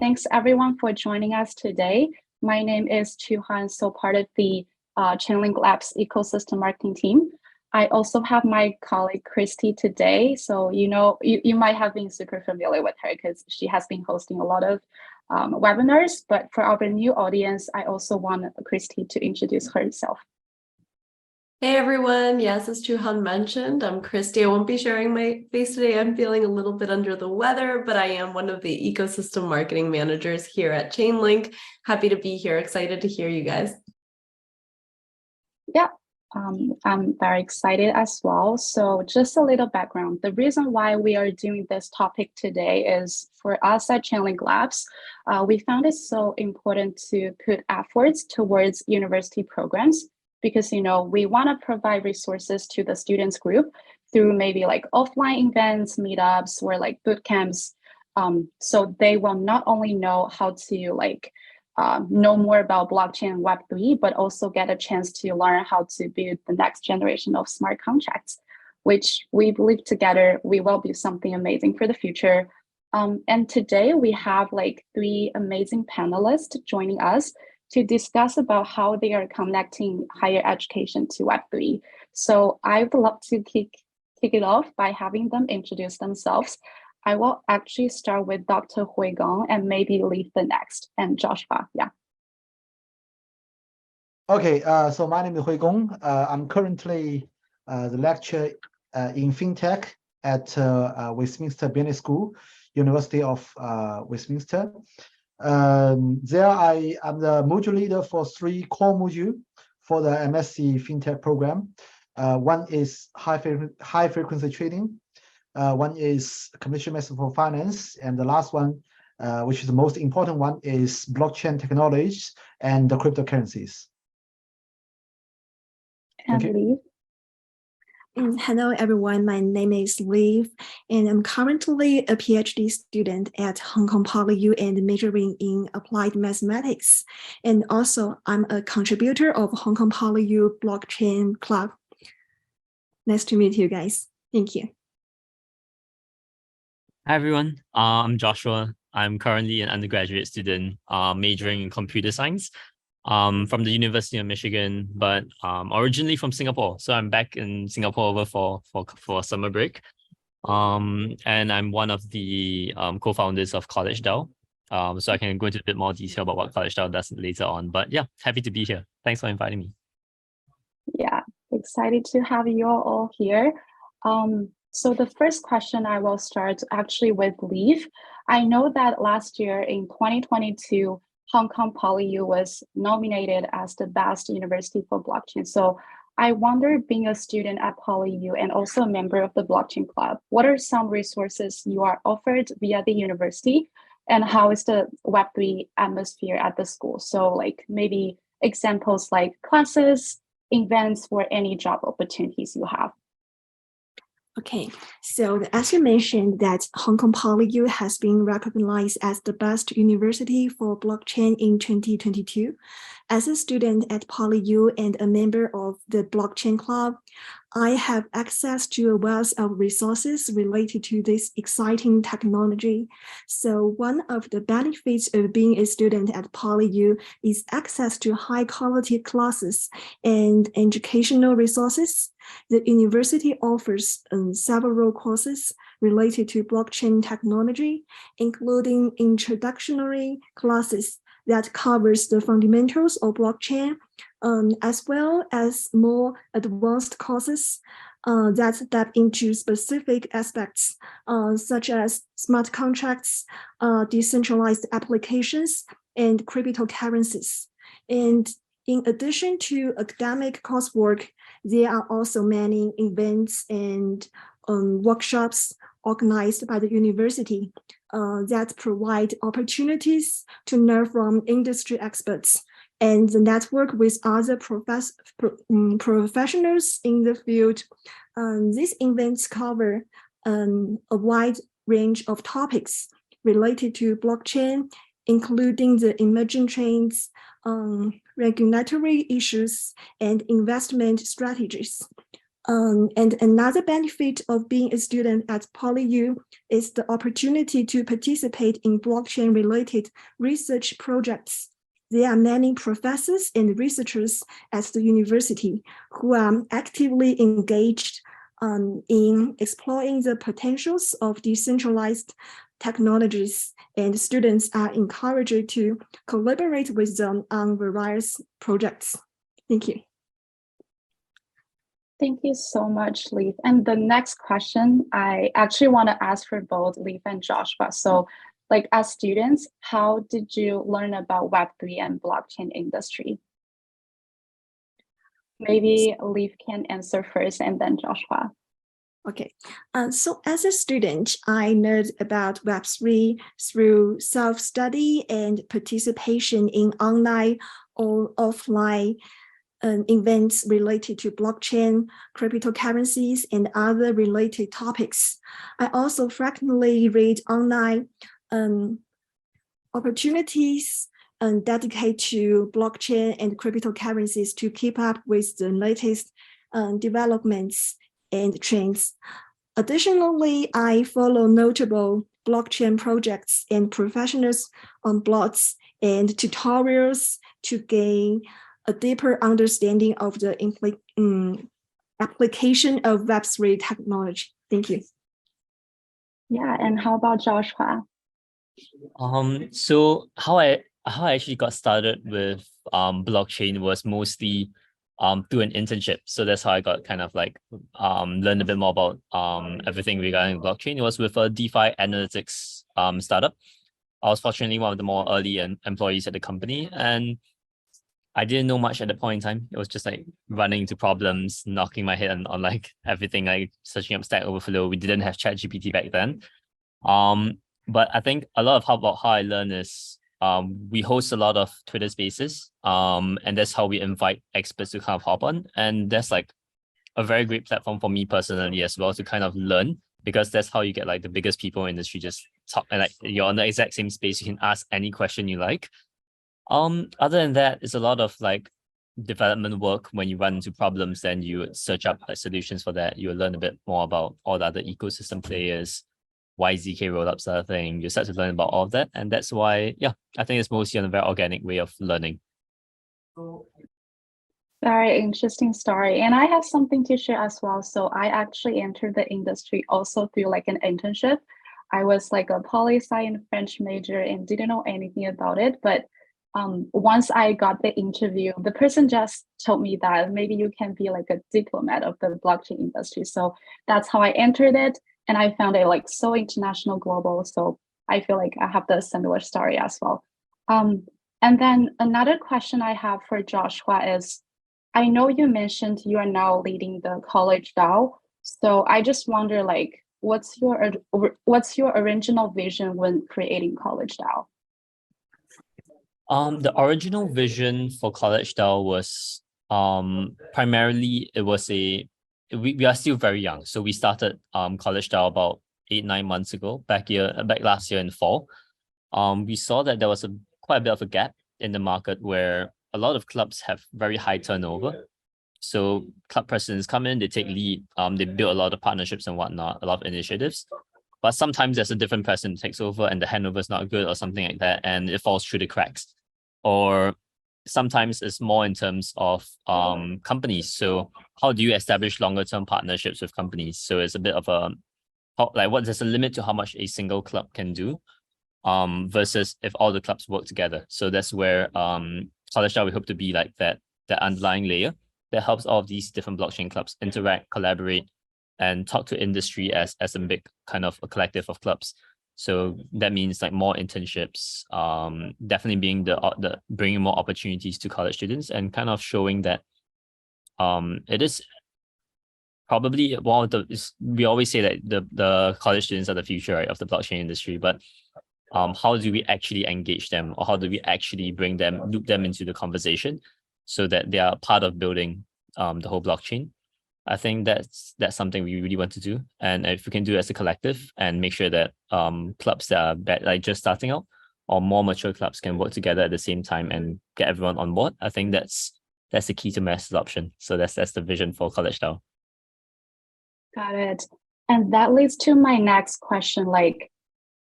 thanks everyone for joining us today. My name is Chuhan, so part of the Chainlink Labs ecosystem marketing team. I also have my colleague Christy today. So you might have been super familiar with her because she has been hosting a lot of webinars. But for our new audience, I also want Christy to introduce herself. Hey everyone, yes, as Chuhan mentioned, I'm Christy. I won't be sharing my face today. I'm feeling a little bit under the weather, but I am one of the ecosystem marketing managers here at Chainlink. Happy to be here, excited to hear you guys. Yeah, I'm very excited as well. So just a little background. The reason why we are doing this topic today is for us at Chainlink Labs, we found it so important to put efforts towards university programs because, we want to provide resources to the students group through maybe like offline events, meetups, or like boot camps. So they will not only know how to know more about blockchain and Web3, but also get a chance to learn how to build the next generation of smart contracts, which we believe together we will build something amazing for the future. And today we have like 3 amazing panelists joining us to discuss about how they are connecting higher education to Web3. So I would love to kick it off by having them introduce themselves. I will actually start with Dr. Hui Gong and maybe leave the next, and Joshua, yeah. Okay, so my name is Hui Gong. I'm currently the lecturer in FinTech at Westminster Business School, University of Westminster. There I am the module leader for 3 core modules for the MSc FinTech program. One is high frequency trading. One is computation method for finance, and the last one, which is the most important one, is blockchain technologies and the cryptocurrencies. And Lee. Hello, everyone. My name is Liv, and I'm currently a PhD student at Hong Kong Poly U and majoring in applied mathematics. And also, I'm a contributor of Hong Kong Poly U Blockchain Club. Nice to meet you guys. Thank you. Hi, everyone. I'm Joshua. I'm currently an undergraduate student majoring in computer science from the University of Michigan, but originally from Singapore. So I'm back in Singapore over for summer break. And I'm one of the co-founders of College DAO. So I can go into a bit more detail about what College DAO does later on. But yeah, happy to be here. Thanks for inviting me. Yeah, excited to have you all here. So the first question I will start actually with Leaf. I know that last year in 2022, Hong Kong Poly U was nominated as the best university for blockchain. So I wonder, being a student at Poly U and also a member of the Blockchain Club, what are some resources you are offered via the university, and how is the Web3 atmosphere at the school? So like maybe examples like classes, events, or any job opportunities you have. Okay, so as you mentioned that Hong Kong Poly U has been recognized as the best university for blockchain in 2022. As a student at Poly U and a member of the Blockchain Club, I have access to a wealth of resources related to this exciting technology. So one of the benefits of being a student at Poly U is access to high quality classes and educational resources. The university offers several courses related to blockchain technology, including introductory classes that covers the fundamentals of blockchain, as well as more advanced courses that tap into specific aspects, such as smart contracts, decentralized applications, and cryptocurrencies. And in addition to academic coursework, there are also many events and workshops organized by the university that provide opportunities to learn from industry experts and the network with other professionals in the field. These events cover a wide range of topics related to blockchain, including the emerging trends, regulatory issues, and investment strategies. And another benefit of being a student at PolyU is the opportunity to participate in blockchain-related research projects. There are many professors and researchers at the university who are actively engaged in exploring the potentials of decentralized technologies, and students are encouraged to collaborate with them on various projects. Thank you. Thank you so much, Leaf. And the next question, I actually want to ask for both Leaf and Joshua. So, like as students, how did you learn about Web3 and blockchain industry? Maybe Leaf can answer first and then Joshua. Okay, so as a student, I learned about Web3 through self-study and participation in online or offline events related to blockchain, cryptocurrencies, and other related topics. I also frequently read online opportunities dedicated to blockchain and cryptocurrencies to keep up with the latest developments and trends. Additionally, I follow notable blockchain projects and professionals on blogs and tutorials to gain a deeper understanding of the application of Web3 technology. Thank you. Yeah, and how about Joshua? So how I actually got started with blockchain was mostly through an internship. So that's how I got kind of like learned a bit more about everything regarding blockchain. It was with a DeFi analytics startup. I was fortunately one of the more early employees at the company, and I didn't know much at the point in time. It was just like running into problems, knocking my head on like everything, like searching up Stack Overflow. We didn't have ChatGPT back then. But I think a lot of how I learn is we host a lot of Twitter spaces, and that's how we invite experts to kind of hop on. And that's like a very great platform for me personally as well to kind of learn, because that's how you get like the biggest people in the industry just talk, and like you're on the exact same space. You can ask any question you like. Other than that, it's a lot of like development work. When you run into problems, then you would search up like solutions for that. You will learn a bit more about all the other ecosystem players, why ZK rollups are a thing. You start to learn about all of that. And that's why, yeah, I think it's mostly on a very organic way of learning. Very interesting story. And I have something to share as well. So I actually entered the industry also through like an internship. I was like a poli-sci and French major and didn't know anything about it. But once I got the interview, the person just told me that maybe you can be like a diplomat of the blockchain industry. So that's how I entered it. And I found it like so international, global. So I feel like I have the similar story as well. And then another question I have for Joshua is, I know you mentioned you are now leading the college DAO. So I just wonder, like, what's your original vision when creating college DAO? The original vision for College DAO was primarily we are still very young. So we started College DAO about 8-9 months ago, back last year in fall. We saw that there was quite a bit of a gap in the market where a lot of clubs have very high turnover. So club presidents come in, they take lead, they build a lot of partnerships and whatnot, a lot of initiatives. But sometimes there's a different person who takes over and the handover is not good or something like that, and it falls through the cracks. Or sometimes it's more in terms of companies. So how do you establish longer term partnerships with companies? So it's a bit of there's a limit to how much a single club can do versus if all the clubs work together. So that's where College DAO we hope to be like that underlying layer that helps all of these different blockchain clubs interact, collaborate, and talk to industry as a big kind of a collective of clubs. So that means like more internships, definitely being the bringing more opportunities to college students and kind of showing that it is probably one of we always say that the college students are the future, right, of the blockchain industry, but how do we actually engage them, or how do we actually loop them into the conversation so that they are part of building the whole blockchain? I think that's something we really want to do. And if we can do it as a collective and make sure that clubs that are like just starting out or more mature clubs can work together at the same time and get everyone on board, I think that's the key to mass adoption. So that's the vision for College DAO. Got it. And that leads to my next question. Like,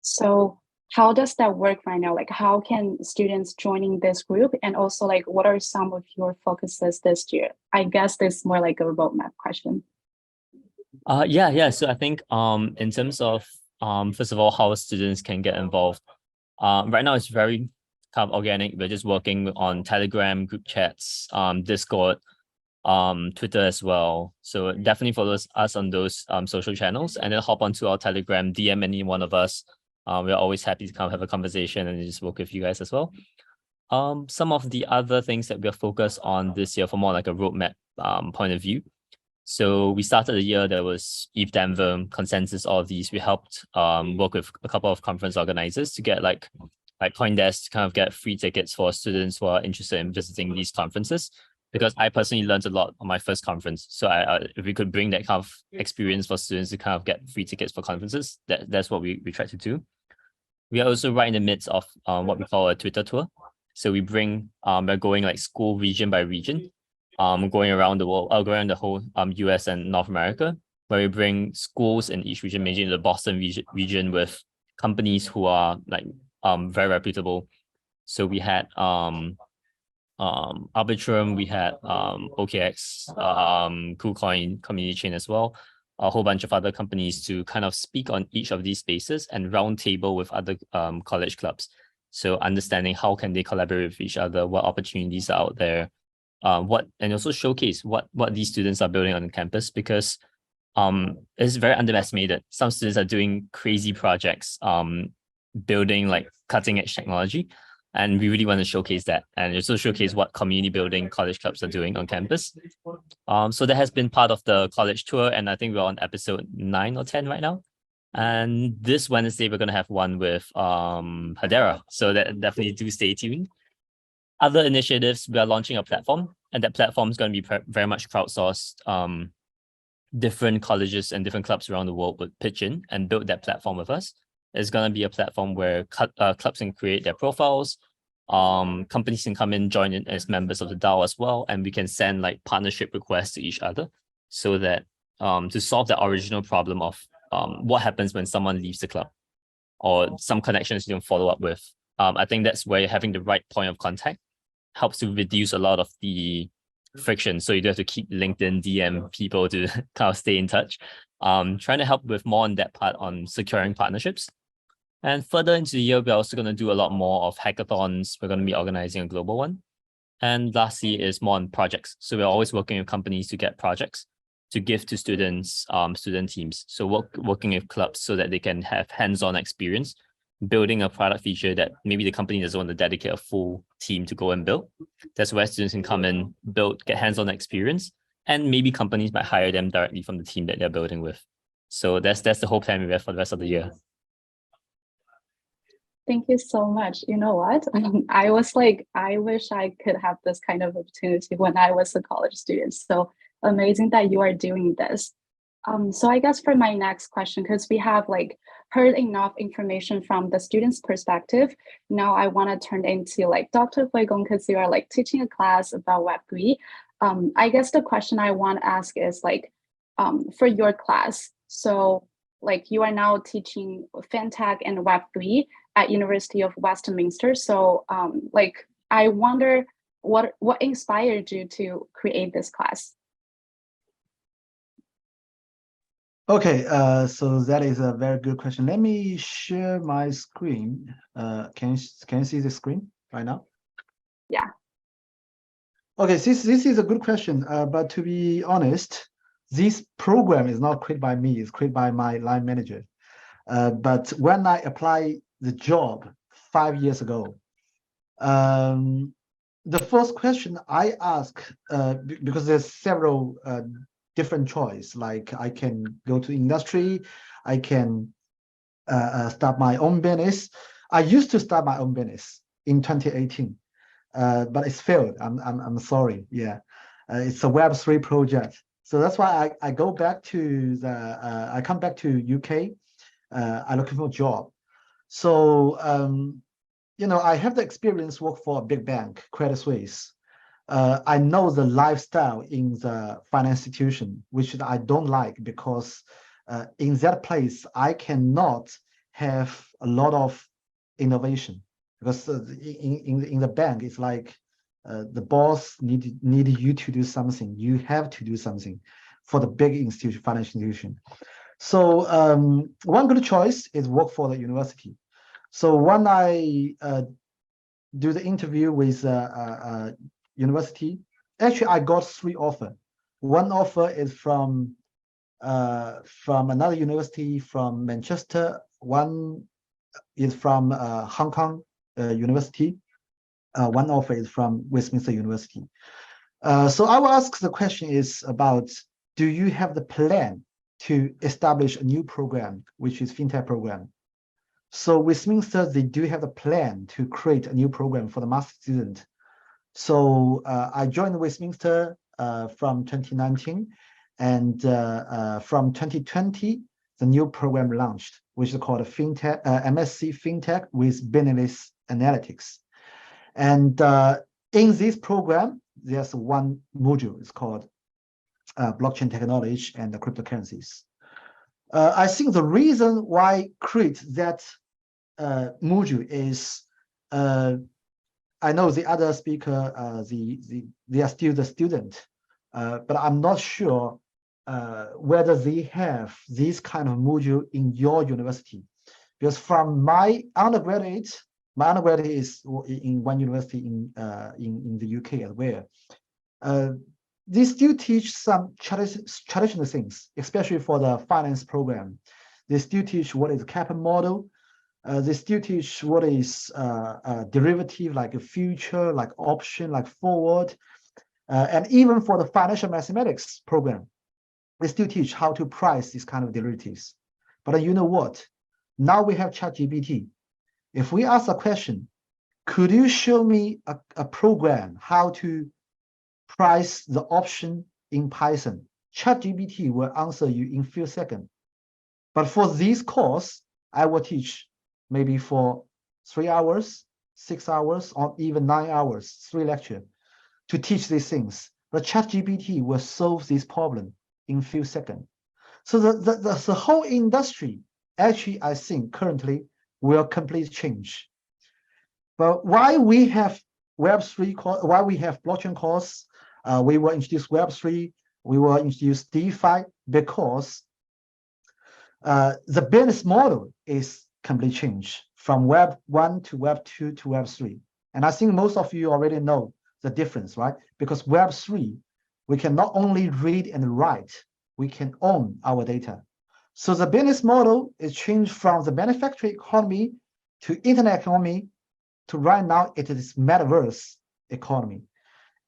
so how does that work right now? Like, how can students joining this group? And also, like, what are some of your focuses this year? I guess this is more like a roadmap question. Yeah. So I think in terms of first of all, how students can get involved. Right now it's very kind of organic. We're just working on Telegram group chats, Discord, Twitter as well. So definitely follow us on those social channels, and then hop onto our Telegram, DM any one of us. We're always happy to kind of have a conversation and just work with you guys as well. Some of the other things that we're focused on this year from more like a roadmap point of view. So we started the year, there was ETH Denver, Consensus, all of these. We helped work with a couple of conference organizers to get like CoinDesk to kind of get free tickets for students who are interested in visiting these conferences. Because I personally learned a lot on my first conference. So if we could bring that kind of experience for students to kind of get free tickets for conferences, that's what we try to do. We are also right in the midst of what we call a Twitter tour. So we're going like school region by region, going around the world, going around the whole US and North America, where we bring schools in each region, mainly in the Boston region with companies who are like very reputable. So we had Arbitrum, we had OKX, KuCoin, Community Chain as well, a whole bunch of other companies to kind of speak on each of these spaces and roundtable with other college clubs. So understanding how can they collaborate with each other, what opportunities are out there, and also showcase what these students are building on the campus, because it's very underestimated. Some students are doing crazy projects, building like cutting edge technology. And we really want to showcase that, and also showcase what community building college clubs are doing on campus. So that has been part of the college tour, and I think we're on episode 9 or 10 right now. And this Wednesday, we're going to have one with Hedera. So that definitely do stay tuned. Other initiatives, we are launching a platform, and that platform is going to be very much crowdsourced. Different colleges and different clubs around the world would pitch in and build that platform with us. It's going to be a platform where clubs can create their profiles. Companies can come in, join in as members of the DAO as well. And we can send like partnership requests to each other, so that to solve the original problem of what happens when someone leaves the club or some connections you don't follow up with. I think that's where having the right point of contact helps to reduce a lot of the friction. So you don't have to keep LinkedIn DM people to kind of stay in touch. Trying to help with more on that part on securing partnerships. And further into the year, we're also going to do a lot more of hackathons. We're going to be organizing a global one. And lastly is more on projects. So we're always working with companies to get projects to give to students, student teams. So working with clubs so that they can have hands-on experience, building a product feature that maybe the company doesn't want to dedicate a full team to go and build. That's where students can come in, build, get hands-on experience, and maybe companies might hire them directly from the team that they're building with. So that's the whole plan we have for the rest of the year. Thank you so much. You know what? I was like, I wish I could have this kind of opportunity when I was a college student. So amazing that you are doing this. So I guess for my next question, because we have like heard enough information from the students' perspective, now I want to turn into like Dr. Huigong, because you are like teaching a class about Web3. I guess the question I want to ask is like, for your class, so like you are now teaching FinTech and Web3 at University of Westminster. So like, I wonder what inspired you to create this class? Okay, so that is a very good question. Let me share my screen. Can you see the screen right now? Yeah. Okay, this is a good question, but to be honest, this program is not created by me, it's created by my line manager. But when I applied the job 5 years ago, the first question I ask, because there's several different choice, like I can go to industry, I can start my own business. I used to start my own business in 2018, but it's failed. I'm sorry. Yeah, it's a Web3 project. So that's why I go back to I come back to UK. I'm looking for a job. So you know, I have the experience work for a big bank, Credit Suisse. I know the lifestyle in the financial institution, which I don't like, because in that place I cannot have a lot of innovation, because in the bank it's like the boss need you to do something. You have to do something for the big institution, financial institution. So one good choice is work for the university. So when I do the interview with university, actually I got 3 offers. One offer is from another university from Manchester. One is from Hong Kong University. One offer is from Westminster University. So I will ask the question is about, do you have the plan to establish a new program, which is fintech program? So Westminster, they do have a plan to create a new program for the master student. So I joined Westminster from 2019, and from 2020, the new program launched, which is called a fintech MSc Fintech with Business Analytics. And in this program, there's one module. It's called blockchain technology and the cryptocurrencies. I think the reason why create that module is, I know the other speaker, they are still the student, but I'm not sure whether they have this kind of module in your university, because from my undergraduate is in one university in the UK as well. They still teach some traditional things, especially for the finance program. They still teach what is a capital model. They still teach what is a derivative, like a future, like option, like forward. And even for the financial mathematics program, they still teach how to price these kind of derivatives. But you know what? Now we have ChatGPT. If we ask a question, could you show me a program how to price the option in Python? ChatGPT will answer you in a few seconds. But for this course, I will teach maybe for 3 hours, 6 hours, or even 9 hours, 3 lectures to teach these things. But ChatGPT will solve this problem in a few seconds. So the whole industry, actually, I think currently will completely change. But why we have Web3, why we have blockchain course, we will introduce Web3, we will introduce DeFi, because the business model is completely changed from Web 1 to Web 2 to Web 3. And I think most of you already know the difference, right? Because Web 3, we can not only read and write, we can own our data. So the business model is changed from the manufacturing economy to internet economy to right now it is metaverse economy.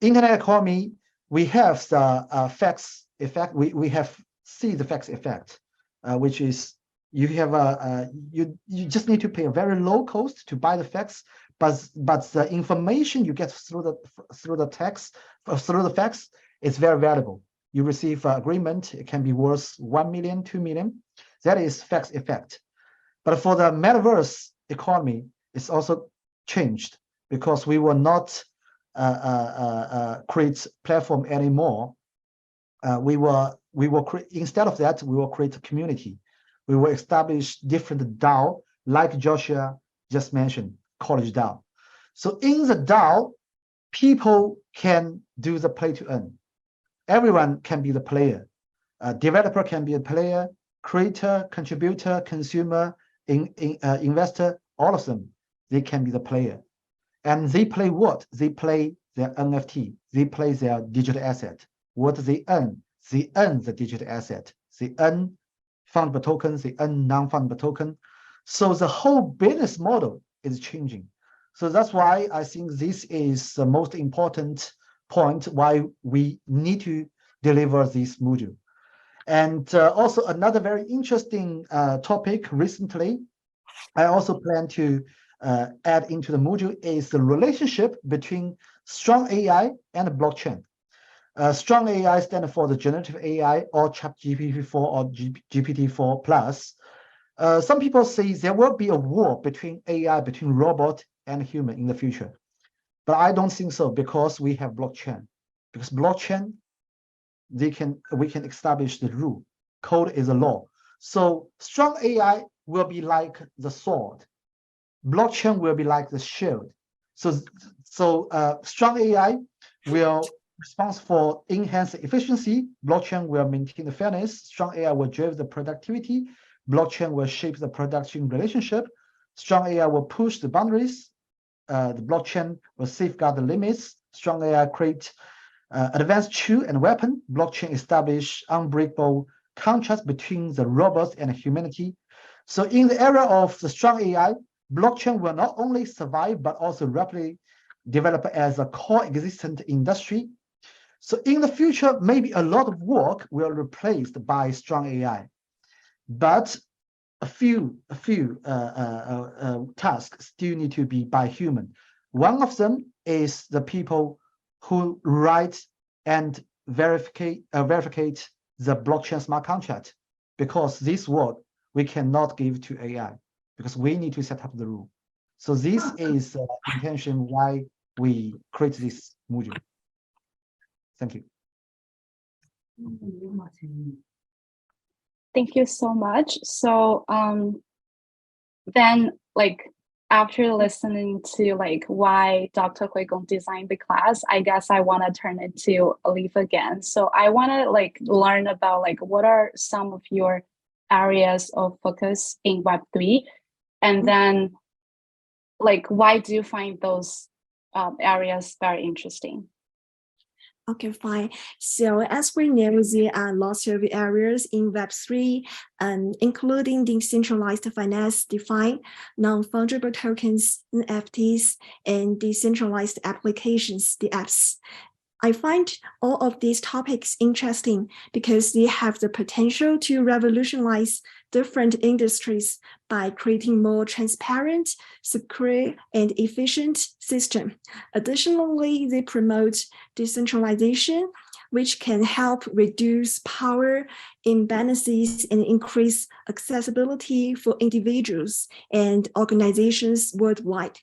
Internet economy, we have the facts effect. We have see the facts effect, which is you have you just need to pay a very low cost to buy the facts, but the information you get through the text through the facts is very valuable. You receive agreement, it can be worth 1 million, 2 million. That is facts effect. But for the metaverse economy, it's also changed, because we will not create platform anymore. We will create, instead of that, we will create a community. We will establish different DAO, like Joshua just mentioned, college DAO. So in the DAO, people can do the play to earn. Everyone can be the player. Developer can be a player, creator, contributor, consumer, investor, all of them, they can be the player. And they play what? They play their NFT. They play their digital asset. What they earn? They earn the digital asset. They earn fundable tokens. They earn non-fundable token. So the whole business model is changing. So that's why I think this is the most important point why we need to deliver this module. And also another very interesting topic recently, I also plan to add into the module is the relationship between strong AI and blockchain. Strong AI stands for the generative AI or ChatGPT-4 or GPT-4 plus. Some people say there will be a war between AI, between robot and human in the future. But I don't think so, because we have blockchain. Because blockchain, we can establish the rule. Code is a law. So strong AI will be like the sword. Blockchain will be like the shield. So strong AI will respond for enhanced efficiency. Blockchain will maintain the fairness. Strong AI will drive the productivity. Blockchain will shape the production relationship. Strong AI will push the boundaries. The blockchain will safeguard the limits. Strong AI create advanced tool and weapon. Blockchain establish unbreakable contrast between the robots and humanity. So in the era of the strong AI, blockchain will not only survive, but also rapidly develop as a coexistent industry. So in the future, maybe a lot of work will be replaced by strong AI, but a few tasks still need to be by human. One of them is the people who write and verify the blockchain smart contract, because this work we cannot give to AI, because we need to set up the rule. So this is the intention why we create this module. Thank you. Thank you so much. So then, like, after listening to like why Dr. Hui Gong designed the class, I guess I want to turn it to Alif again. So I want to like learn about like what are some of your areas of focus in Web3, and then like why do you find those areas very interesting? Okay, fine. So as we know, there are lots of areas in Web3, including decentralized finance, DeFi, non-fungible tokens, NFTs, and decentralized applications, DApps. I find all of these topics interesting because they have the potential to revolutionize different industries by creating more transparent, secure, and efficient system. Additionally, they promote decentralization, which can help reduce power imbalances and increase accessibility for individuals and organizations worldwide.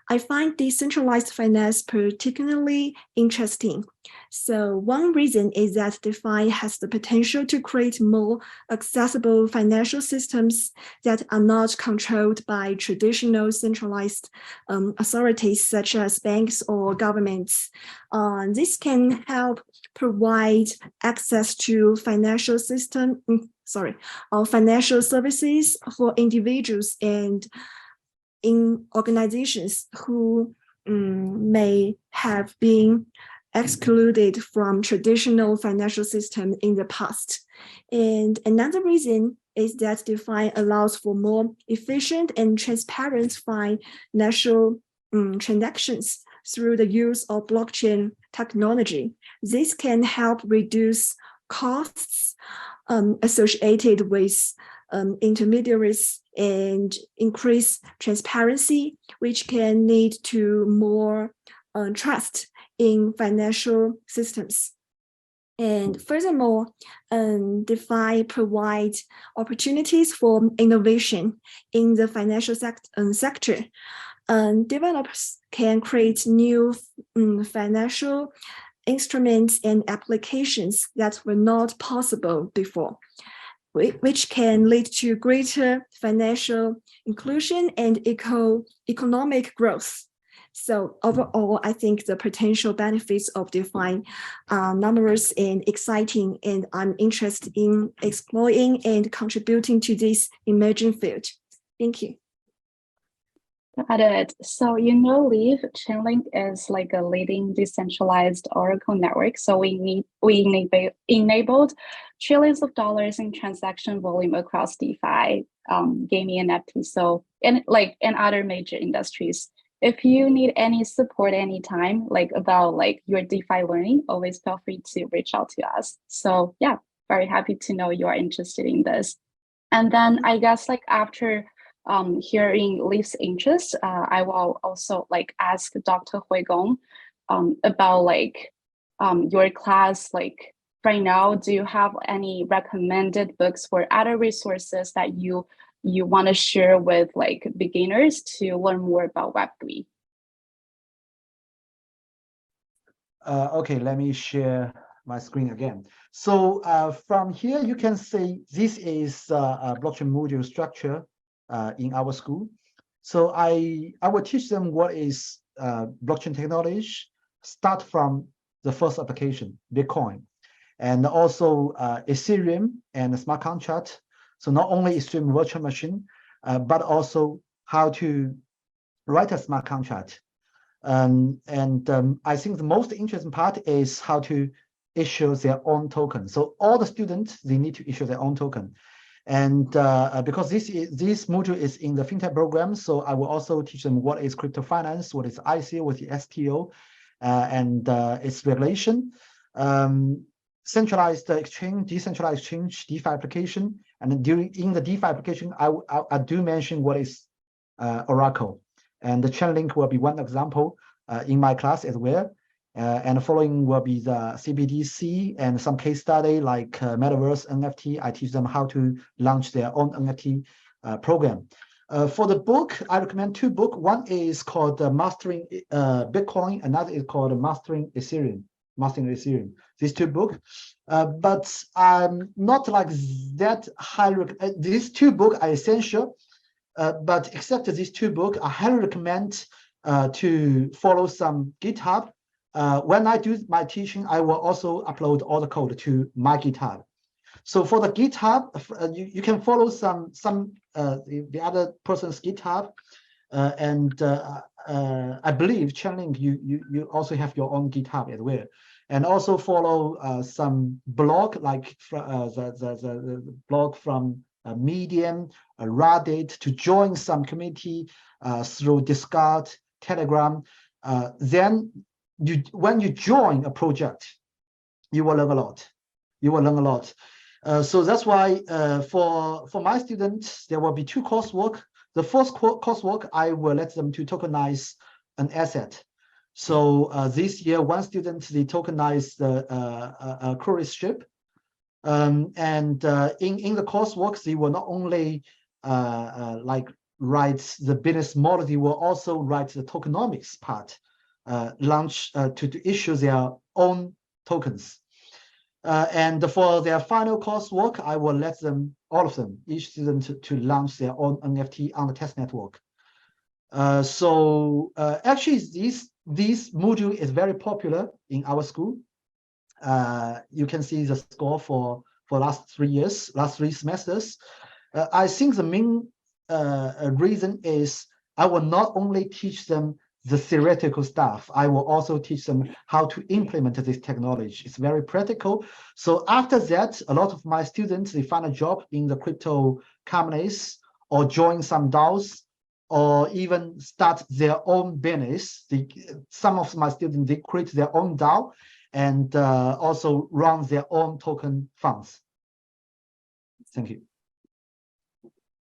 I find decentralized finance particularly interesting. So one reason is that DeFi has the potential to create more accessible financial systems that are not controlled by traditional centralized authorities such as banks or governments. This can help provide access to financial financial services for individuals and in organizations who may have been excluded from traditional financial system in the past. And another reason is that DeFi allows for more efficient and transparent financial transactions through the use of blockchain technology. This can help reduce costs associated with intermediaries and increase transparency, which can lead to more trust in financial systems. And furthermore, DeFi provides opportunities for innovation in the financial sector. Developers can create new financial instruments and applications that were not possible before, which can lead to greater financial inclusion and economic growth. So overall, I think the potential benefits of DeFi are numerous and exciting, and I'm interested in exploring and contributing to this emerging field. Thank you. Got it. So, you know, Leaf, Chainlink is like a leading decentralized Oracle network. So we enabled trillions of dollars in transaction volume across DeFi, gaming, and NFTs. So, and other major industries. If you need any support anytime, like about like your DeFi learning, always feel free to reach out to us. So yeah, very happy to know you are interested in this. And then I guess like after hearing Leaf's interest, I will also like ask Dr. Hui Gong about like your class. Like right now, do you have any recommended books or other resources that you want to share with like beginners to learn more about Web3? Okay, let me share my screen again. So from here, you can see this is a blockchain module structure in our school. So I will teach them what is blockchain technology, start from the first application, Bitcoin, and also Ethereum and smart contract. So not only Ethereum virtual machine, but also how to write a smart contract. I think the most interesting part is how to issue their own token. So all the students, they need to issue their own token. And because this module is in the fintech program, so I will also teach them what is crypto finance, what is ICO, what is STO, and its regulation, centralized exchange, decentralized exchange, DeFi application. And then in the DeFi application, I do mention what is Oracle. And the Chainlink will be one example in my class as well. And the following will be the CBDC and some case study like Metaverse NFT. I teach them how to launch their own NFT program. For the book, I recommend two books. One is called Mastering Bitcoin. Another is called Mastering Ethereum. These two books. But I'm not like that high. These two books are essential. But except these two books, I highly recommend to follow some GitHub. When I do my teaching, I will also upload all the code to my GitHub. So for the GitHub, you can follow some the other person's GitHub, and I believe Chainlink you also have your own GitHub as well, and also follow some blog like the blog from Medium, Reddit, to join some community through Discord, Telegram. Then when you join a project, you will learn a lot. So that's why for my students, there will be two coursework. The first coursework, I will let them to tokenize an asset. So this year, one student, they tokenize the cruise ship. In the coursework, they will not only like write the business model, they will also write the tokenomics part, launch to issue their own tokens. And for their final coursework, I will let them, all of them, each student to launch their own NFT on the test network. Actually, this module is very popular in our school. You can see the score for last 3 semesters. I think the main reason is I will not only teach them the theoretical stuff, I will also teach them how to implement this technology. It's very practical. So after that, a lot of my students, they find a job in the crypto companies or join some DAOs or even start their own business. Some of my students, they create their own DAO and also run their own token funds. Thank you.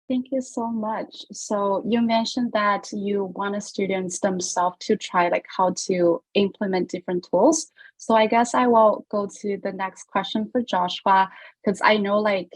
Thank you so much. So you mentioned that you want the students themselves to try like how to implement different tools. So I guess I will go to the next question for Joshua, because I know like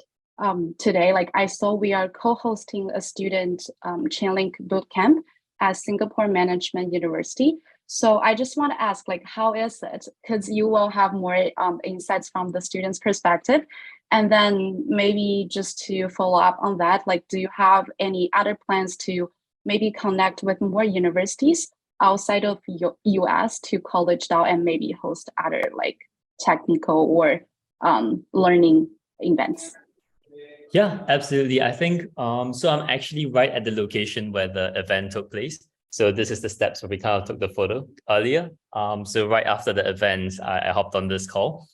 today, like I saw we are co-hosting a student Chainlink bootcamp at Singapore Management University. So I just want to ask, like, how is it? Because you will have more insights from the students' perspective. And then maybe just to follow up on that, like, do you have any other plans to maybe connect with more universities outside of US to college DAO and maybe host other like technical or learning events? Yeah, absolutely. I think so I'm actually right at the location where the event took place. So this is the steps where we kind of took the photo earlier. So right after the event, I hopped on this call.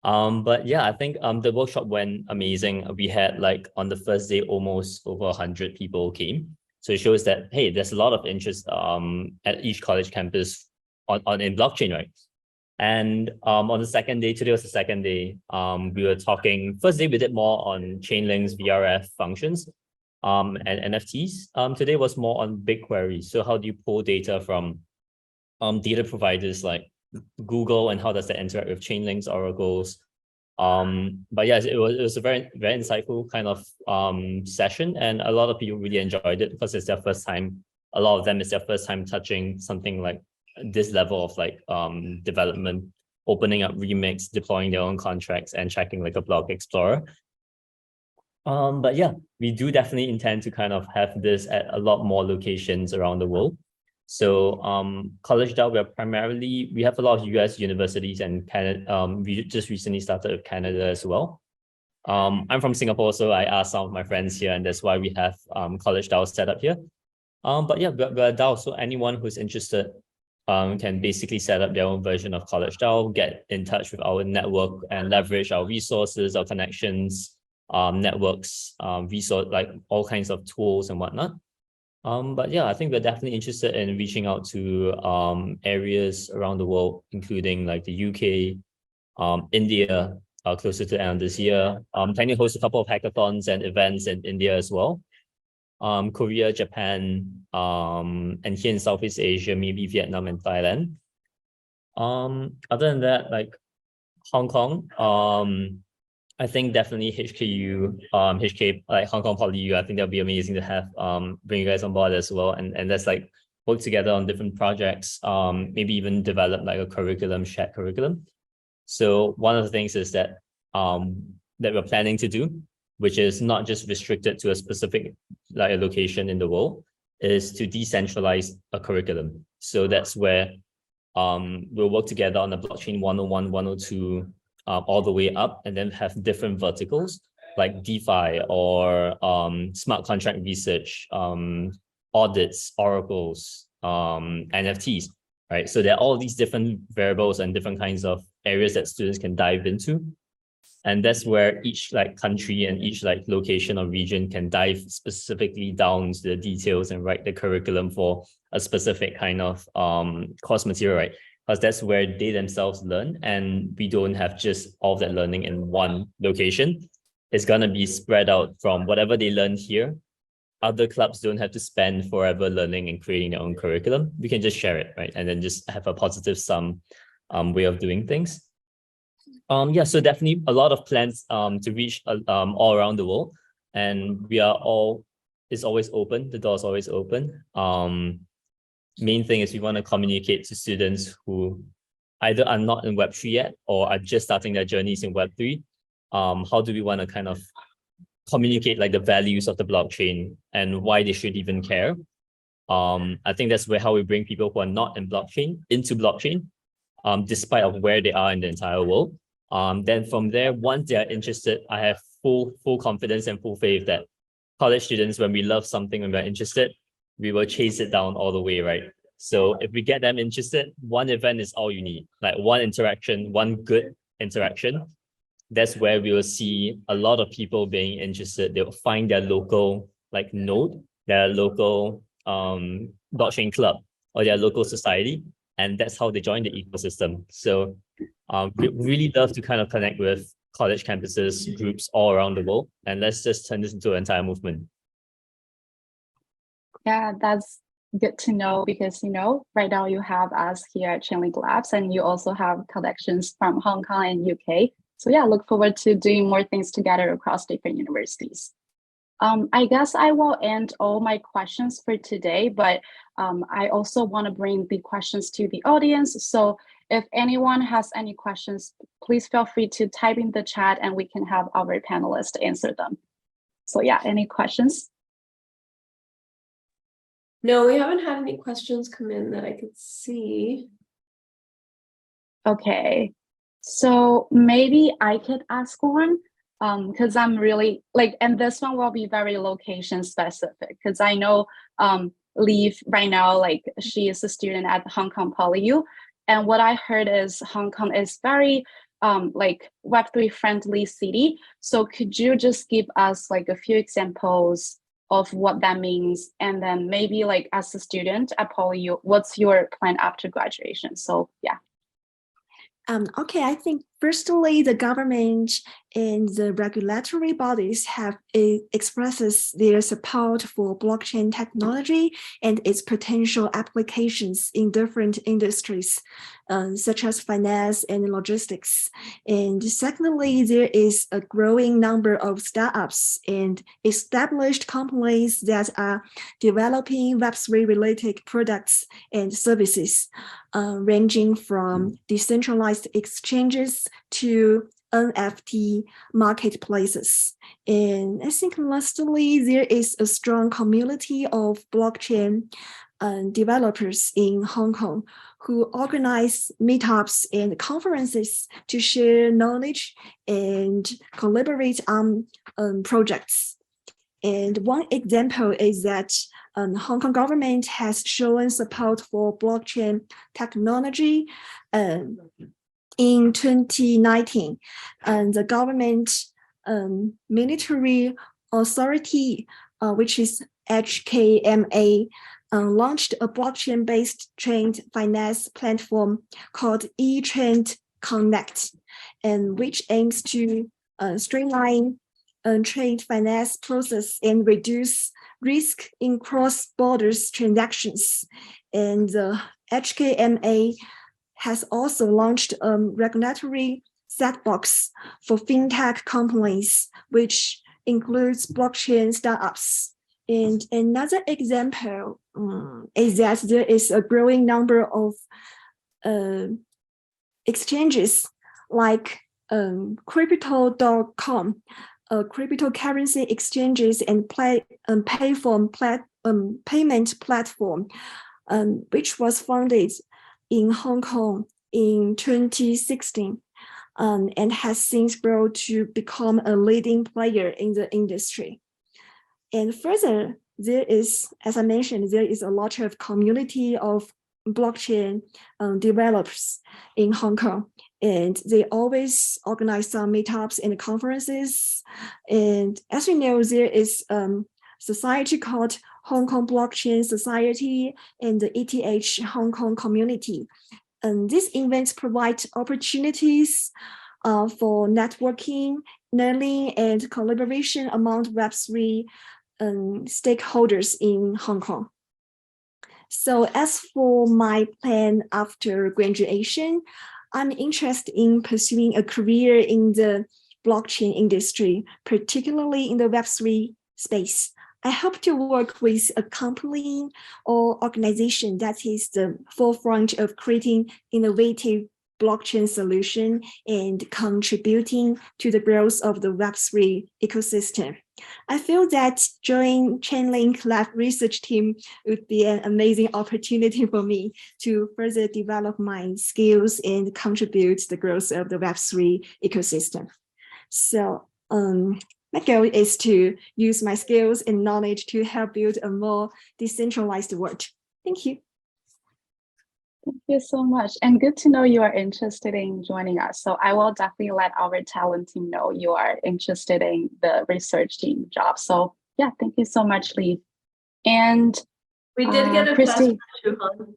But yeah, I think the workshop went amazing. We had like on the first day, almost over 100 people came. So it shows that, hey, there's a lot of interest at each college campus in blockchain, right? And on the second day, today was the second day, we were talking, first day we did more on Chainlink's VRF functions and NFTs. Today was more on BigQuery. So how do you pull data from data providers like Google, and how does that interact with Chainlink's oracles? But yes, it was a very, very insightful kind of session, and a lot of people really enjoyed it because it's their first time. A lot of them, it's their first time touching something like this level of like development, opening up remix, deploying their own contracts, and checking like a block explorer. But yeah, we do definitely intend to kind of have this at a lot more locations around the world. So College DAO, we have a lot of US universities, and Canada. We just recently started with Canada as well. I'm from Singapore, so I asked some of my friends here, and that's why we have College DAO set up here. But yeah, we're a DAO, so anyone who's interested can basically set up their own version of College DAO, get in touch with our network, and leverage our resources, our connections, networks, resource, like all kinds of tools and whatnot. But yeah, I think we're definitely interested in reaching out to areas around the world, including like the UK, India, closer to the end of this year. Planning to host a couple of hackathons and events in India as well. Korea, Japan, and here in Southeast Asia, maybe Vietnam and Thailand. Other than that, like Hong Kong, I think definitely HKU, HK, like Hong Kong Poly U, I think that'll be amazing to have bring you guys on board as well. And let's like work together on different projects, maybe even develop like a curriculum, shared curriculum. So one of the things is that that we're planning to do, which is not just restricted to a specific like a location in the world, is to decentralize a curriculum. So that's where we'll work together on the blockchain 101, 102, all the way up, and then have different verticals like DeFi or smart contract research, audits, oracles, NFTs, right? So there are all these different variables and different kinds of areas that students can dive into. And that's where each like country and each like location or region can dive specifically down to the details and write the curriculum for a specific kind of course material, right? Because that's where they themselves learn, and we don't have just all of that learning in one location. It's going to be spread out from whatever they learn here. Other clubs don't have to spend forever learning and creating their own curriculum. We can just share it, right? And then just have a positive sum way of doing things. Yeah, so definitely a lot of plans to reach all around the world, and it's always open. The door is always open. Main thing is we want to communicate to students who either are not in Web3 yet or are just starting their journeys in Web3. How do we want to kind of communicate like the values of the blockchain and why they should even care? I think that's how we bring people who are not in blockchain into blockchain, despite of where they are in the entire world. Then from there, once they are interested, I have full confidence and full faith that college students, when we love something, when we're interested, we will chase it down all the way, right? So if we get them interested, one event is all you need, like one interaction, one good interaction. That's where we will see a lot of people being interested. They'll find their local like node, their local blockchain club or their local society, and that's how they join the ecosystem. So we really love to kind of connect with college campuses, groups all around the world, and let's just turn this into an entire movement. Yeah, that's good to know, because right now you have us here at Chainlink Labs, and you also have connections from Hong Kong and UK. So yeah, look forward to doing more things together across different universities. I guess I will end all my questions for today, but I also want to bring the questions to the audience. So if anyone has any questions, please feel free to type in the chat and we can have our panelists answer them. So yeah, any questions? No, we haven't had any questions come in that I could see. Okay, so maybe I could ask one, because I'm really and this one will be very location specific, because I know Leaf right now, she is a student at Hong Kong Poly U, and what I heard is Hong Kong is very Web3 friendly city. So could you just give us a few examples of what that means, and then maybe as a student at Poly U, what's your plan after graduation? So yeah. Okay, I think firstly, the government and the regulatory bodies have expresses their support for blockchain technology and its potential applications in different industries, such as finance and logistics. And secondly, there is a growing number of startups and established companies that are developing Web3 related products and services, ranging from decentralized exchanges to NFT marketplaces. And I think lastly, there is a strong community of blockchain developers in Hong Kong who organize meetups and conferences to share knowledge and collaborate on projects. And one example is that Hong Kong government has shown support for blockchain technology. In 2019, the government military authority, which is HKMA, launched a blockchain-based trade finance platform called eTrade Connect, and which aims to streamline trade finance process and reduce risk in cross-border transactions. And the HKMA has also launched a regulatory sandbox for fintech companies, which includes blockchain startups. And another example is that there is a growing number of exchanges like crypto.com, cryptocurrency exchanges and payment platform, which was founded in Hong Kong in 2016, and has since grown to become a leading player in the industry. And further, there is, as I mentioned, there is a lot of community of blockchain developers in Hong Kong, and they always organize some meetups and conferences. And as we know, there is society called Hong Kong Blockchain Society and the ETH Hong Kong community. And these events provide opportunities for networking, learning, and collaboration among Web3 stakeholders in Hong Kong. So as for my plan after graduation, I'm interested in pursuing a career in the blockchain industry, particularly in the Web3 space. I hope to work with a company or organization that is the forefront of creating innovative blockchain solution and contributing to the growth of the Web3 ecosystem. I feel that joining Chainlink Lab research team would be an amazing opportunity for me to further develop my skills and contribute to the growth of the Web3 ecosystem. So my goal is to use my skills and knowledge to help build a more decentralized world. Thank you. Thank you so much. And good to know you are interested in joining us. So I will definitely let our talent team know you are interested in the research team job. So yeah, thank you so much, Lee. And we did get a Christy. question too,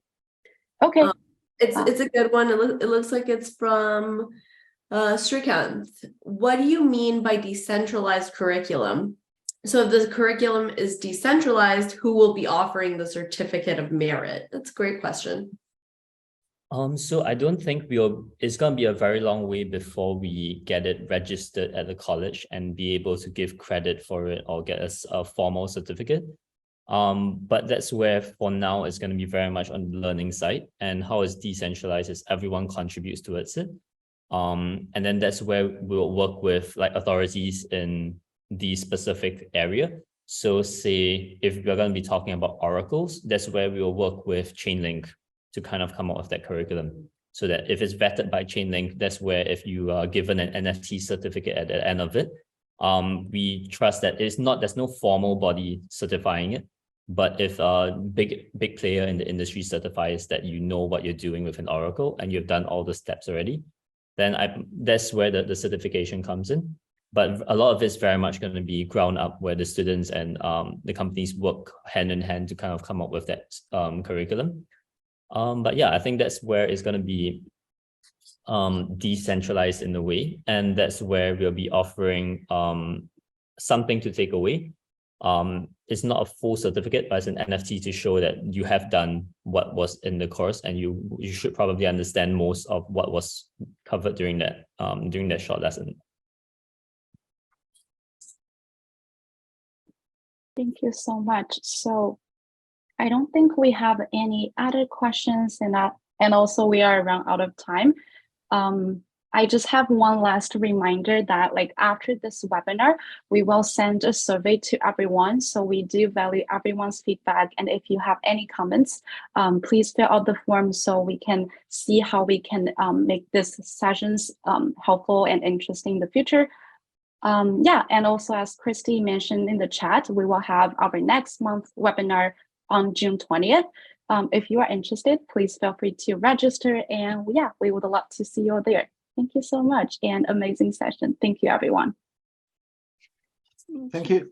Okay. It's a good one. It looks like it's from Srikanth. What do you mean by decentralized curriculum? So if the curriculum is decentralized, who will be offering the certificate of merit? That's a great question. So I don't think it's going to be a very long way before we get it registered at the college and be able to give credit for it or get us a formal certificate. But that's where for now it's going to be very much on the learning side, and how it's decentralized is everyone contributes towards it. And then that's where we'll work with like authorities in the specific area. So say if we're going to be talking about oracles, that's where we will work with Chainlink to kind of come up with that curriculum, so that if it's vetted by Chainlink, that's where if you are given an NFT certificate at the end of it, we trust that there's no formal body certifying it, but if a big player in the industry certifies that you know what you're doing with an oracle and you've done all the steps already, then that's where the certification comes in. But a lot of it's very much going to be ground up, where the students and the companies work hand in hand to kind of come up with that curriculum. But yeah, I think that's where it's going to be decentralized in a way, and that's where we'll be offering something to take away. It's not a full certificate, but it's an NFT to show that you have done what was in the course, and you should probably understand most of what was covered during that short lesson. Thank you so much. So I don't think we have any other questions, and also we are around out of time. I just have one last reminder that like after this webinar, we will send a survey to everyone. So we do value everyone's feedback. And if you have any comments, please fill out the form so we can see how we can make these sessions helpful and interesting in the future. Yeah, and also as Christy mentioned in the chat, we will have our next month webinar on June 20th. If you are interested, please feel free to register, and yeah, we would love to see you there. Thank you so much, and amazing session. Thank you, everyone. Thank you.